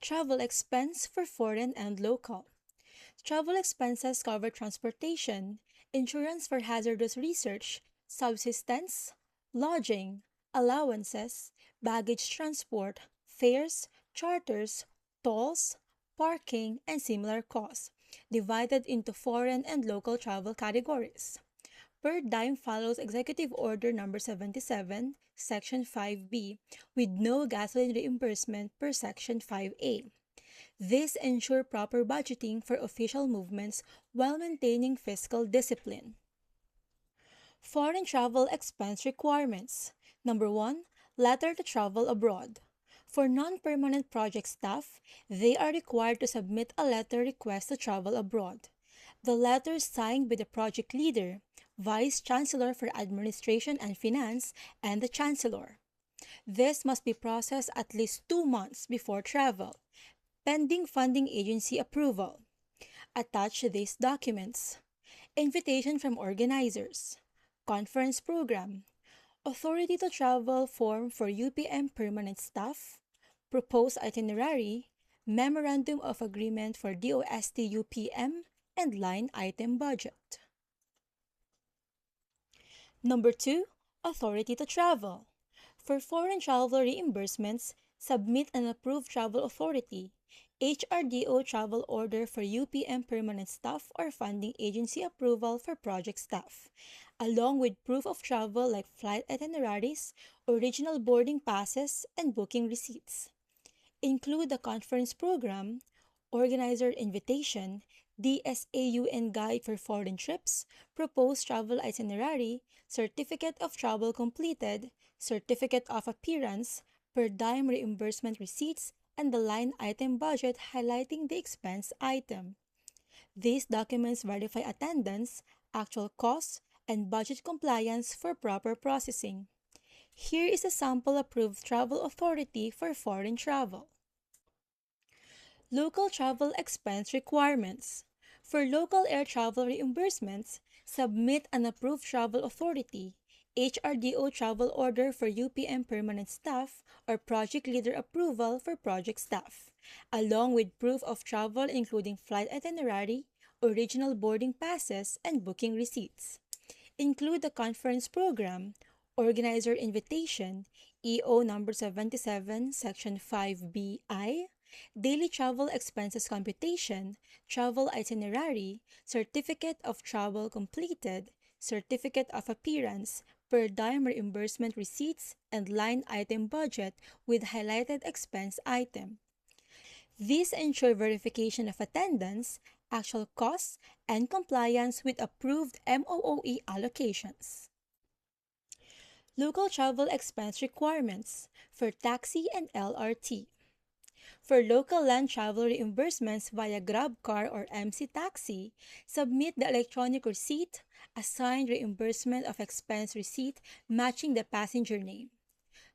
Travel expense for foreign and local. Travel expenses cover transportation, insurance for hazardous research, subsistence, lodging, allowances, baggage transport, fares, charters, tolls, parking, and similar costs, divided into foreign and local travel categories. Per diem follows Executive Order Number 77, Section 5B, with no gasoline reimbursement per Section 5A. This ensures proper budgeting for official movements while maintaining fiscal discipline. Foreign travel expense requirements. Number 1. Letter to travel abroad. For non-permanent project staff, they are required to submit a letter request to travel abroad. The letter signed by the project leader, Vice Chancellor for Administration and Finance, and the Chancellor. This must be processed at least 2 months before travel, pending funding agency approval. Attach these documents. Invitation from organizers. Conference program. Authority to travel form for UPM permanent staff. Proposed itinerary. Memorandum of Agreement for DOST UPM and line item budget. Number 2. Authority to travel. For foreign travel reimbursements, submit an approved travel authority, HRDO travel order for UPM permanent staff or funding agency approval for project staff, along with proof of travel like flight itineraries, original boarding passes, and booking receipts. Include the conference program, organizer invitation, DSAUN guide for foreign trips, proposed travel itinerary, certificate of travel completed, certificate of appearance, per diem reimbursement receipts, and the line item budget highlighting the expense item. These documents verify attendance, actual costs, and budget compliance for proper processing. Here is a sample approved travel authority for foreign travel. Local travel expense requirements. For local air travel reimbursements, submit an approved travel authority, HRDO travel order for UPM permanent staff or project leader approval for project staff, along with proof of travel including flight itinerary, original boarding passes, and booking receipts. Include the conference program, organizer invitation, EO number 77, section 5BI, daily travel expenses computation, travel itinerary, certificate of travel completed, certificate of appearance, per diem reimbursement receipts, and line item budget with highlighted expense item. These ensure verification of attendance, actual costs, and compliance with approved MOOE allocations. Local travel expense requirements for taxi and LRT. For local land travel reimbursements via Grab Car or MC Taxi, submit the electronic receipt, assigned reimbursement of expense receipt matching the passenger name,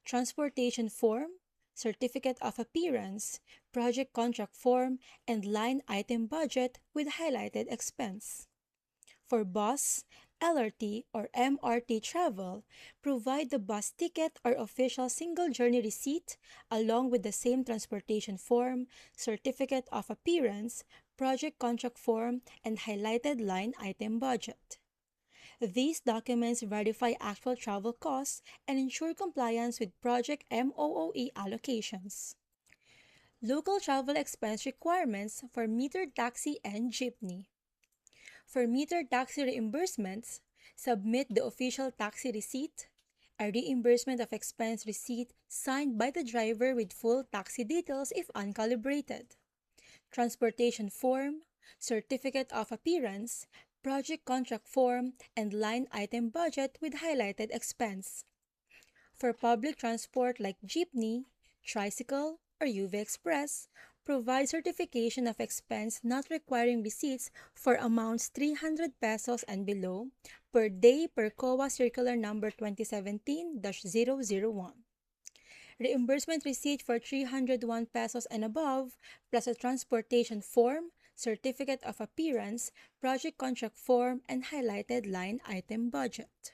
transportation form, certificate of appearance, project contract form, and line item budget with highlighted expense. For bus, LRT, or MRT travel, provide the bus ticket or official single journey receipt along with the same transportation form, certificate of appearance, project contract form, and highlighted line item budget. These documents verify actual travel costs and ensure compliance with project MOOE allocations. Local travel expense requirements for metered taxi and jeepney. For metered taxi reimbursements, submit the official taxi receipt, a reimbursement of expense receipt signed by the driver with full taxi details if uncalibrated, transportation form, certificate of appearance, project contract form, and line item budget with highlighted expense. For public transport like jeepney, tricycle, or UV Express, provide certification of expense not requiring receipts for amounts 300 pesos and below per day per COA Circular Number 2017-001. Reimbursement receipt for 301 pesos and above, plus a transportation form, certificate of appearance, project contract form, and highlighted line item budget.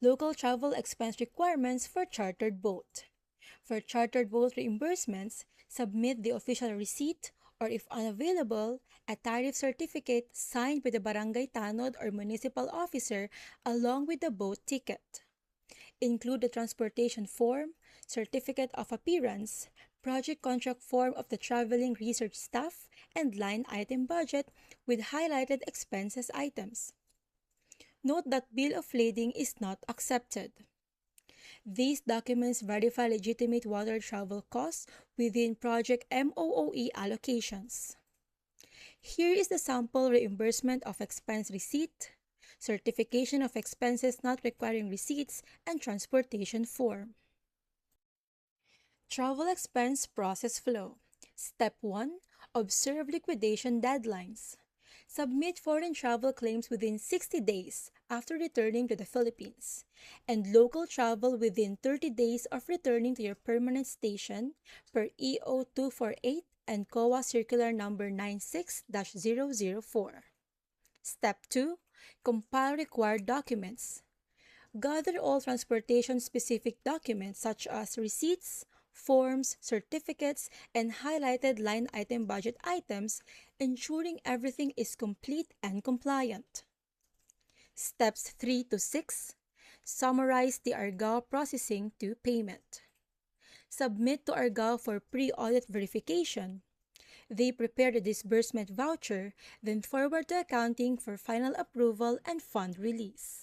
Local travel expense requirements for chartered boat. For chartered boat reimbursements, Submit the official receipt or, if unavailable, a tariff certificate signed by the barangay tanod or municipal officer along with the boat ticket. Include the transportation form, certificate of appearance, project contract form of the traveling research staff, and line item budget with highlighted expenses items. Note that bill of lading is not accepted. These documents verify legitimate water travel costs within Project MOOE allocations. Here is the sample reimbursement of expense receipt, certification of expenses not requiring receipts, and transportation form. Travel expense process flow. Step 1. Observe liquidation deadlines. Submit foreign travel claims within 60 days after returning to the Philippines, and local travel within 30 days of returning to your permanent station per EO 248 and COA Circular Number 96-004. Step 2. Compile required documents. Gather all transportation-specific documents such as receipts, forms, certificates, and highlighted line item budget items, ensuring everything is complete and compliant. Steps 3 to 6. Summarize the RGAO processing to payment. Submit to RGAO for pre-audit verification. They prepare the disbursement voucher, then forward to accounting for final approval and fund release.